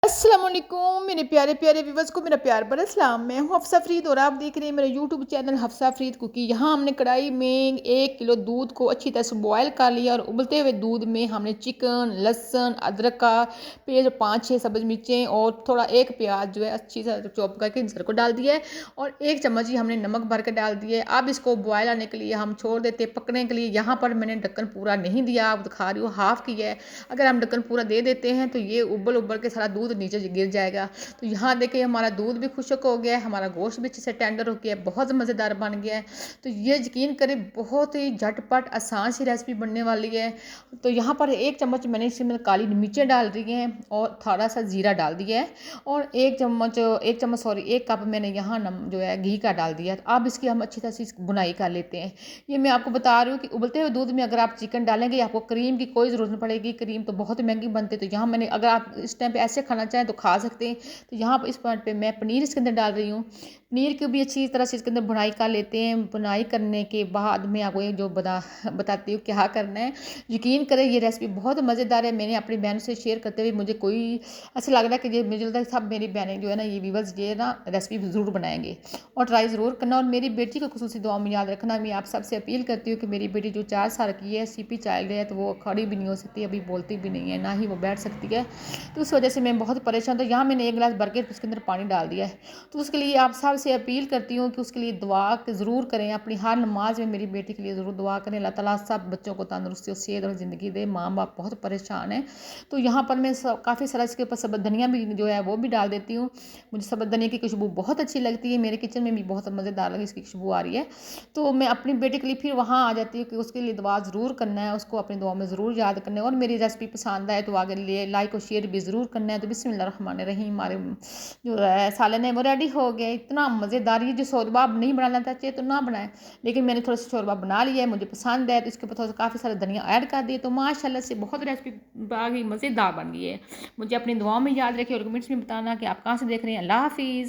अस्सलामुअलैकुम मेरे प्यारे प्यारे व्यूवर्स को मेरा प्यार भरा सलाम। मैं हूँ हफ्सा फरीद और आप देख रहे हैं मेरा YouTube channel Hafsa Farid cookie. यहाँ हमने कढ़ाई में 1 किलो दूध को अच्छी तरह से बॉयल कर लिया और उबलते हुए दूध में हमने चिकन, लहसुन, अदरक का पेस्ट, 5-6 सब्ज़ मिर्चें और थोड़ा एक प्याज जो है अच्छी तरह चॉप करके इन को डाल दिया है और 1 चम्मच ही हमने नमक भर के डाल दिया है। अब इसको बॉयल आने के लिए हम छोड़ देते हैं पकने के लिए। यहाँ पर मैंने ढक्कन पूरा नहीं दिया, आप दिखा रही हूँ हाफ़ किया है। अगर हम ढक्कन पूरा दे देते हैं तो ये उबल उबल के सारा दूध नीचे गिर जाएगा। तो यहाँ देखिए हमारा दूध भी खुश्क हो गया है, हमारा गोश्त भी अच्छे से टेंडर हो गया है, बहुत मज़ेदार बन गया है। तो ये यकीन करें बहुत ही झटपट आसान सी रेसिपी बनने वाली है। तो यहाँ पर 1 चम्मच मैंने इसमें काली मिर्चें डाल दी हैं और थोड़ा सा जीरा डाल दिया है और 1 कप मैंने यहाँ जो है घी का डाल दिया है। अब इसकी हम अच्छी तरह से बुनाई कर लेते हैं। ये मैं आपको बता रही हूँ कि उबलते हुए दूध में अगर आप चिकन डालेंगे आपको क्रीम की कोई ज़रूरत नहीं पड़ेगी। क्रीम तो बहुत महंगी बनती है। तो यहाँ मैंने, अगर आप इस टाइम पे ऐसे खाना चाहें तो खा सकते हैं। तो यहाँ पर इस पॉइंट पे मैं पनीर इसके अंदर डाल रही हूँ। पनीर को भी अच्छी तरह से इसके अंदर बुनाई कर लेते हैं। बुनाई करने के बाद मैं आपको ये जो बताती हूँ क्या करना है। यकीन करें ये रेसिपी बहुत मज़ेदार है। मैंने अपनी बहन से शेयर करते हुए मुझे कोई ऐसा लग रहा है कि ये मुझे लगता है सब मेरी बहनें जो है ना ये व्यूअर्स ये ना रेसिपी ज़रूर बनाएंगे और ट्राई ज़रूर करना। और मेरी बेटी को खुसूसी दुआ में याद रखना। मैं आप सबसे अपील करती हूँ कि मेरी बेटी जो 4 साल की है, सीपी चाइल्ड है, तो वो खड़ी भी नहीं हो सकती, अभी बोलती भी नहीं है, ना ही वो बैठ सकती है। तो उस वजह से मैं बहुत परेशान। तो यहाँ मैंने 1 गिलास भर के उसके अंदर पानी डाल दिया है। तो उसके लिए आप सबसे अपील करती हूँ कि उसके लिए दुआ ज़रूर करें। अपनी हर नमाज में मेरी बेटी के लिए ज़रूर दुआ करें। अल्लाह ताला सब बच्चों को तंदुरुस्ती और सेहत और ज़िंदगी दे। माँ बाप बहुत परेशान हैं। तो यहाँ पर मैं काफ़ी सारा इसके ऊपर सब्ज़ धनिया भी जो है वो भी डाल देती हूँ। मुझे सब्ज़ धनिया की खुशबू बहुत अच्छी लगती है। मेरे किचन में भी बहुत मज़ेदार लगी इसकी खुशबू आ रही है। तो मैं अपनी बेटी के लिए फिर वहाँ आ जाती हूँ कि उसके लिए दुआ ज़रूर करना है, उसको अपनी दुआ में ज़रूर याद करना है। और मेरी रेसिपी पसंद आए तो आगे लिए लाइक और शेयर भी ज़रूर करना है। तो बिस्मिल्लाहिर्रहमानिर्रहीम, हमारे जो है सालन है वो रेडी हो गया। इतना मज़ेदार, ये जो शोरबा आप नहीं बनाना चाहते तो ना बनाएं, लेकिन मैंने थोड़ा सा शोरबा बना लिया है, मुझे पसंद है। तो इसके ऊपर थोड़ा सा काफ़ी सारा धनिया ऐड कर दिए तो माशाल्लाह से बहुत रेसिपी आ गई, मज़ेदार बन गई है। मुझे अपनी दुआओं में याद रखिए और कमेंट्स में बताना कि आप कहाँ से देख रहे हैं। अल्लाह हाफिज़।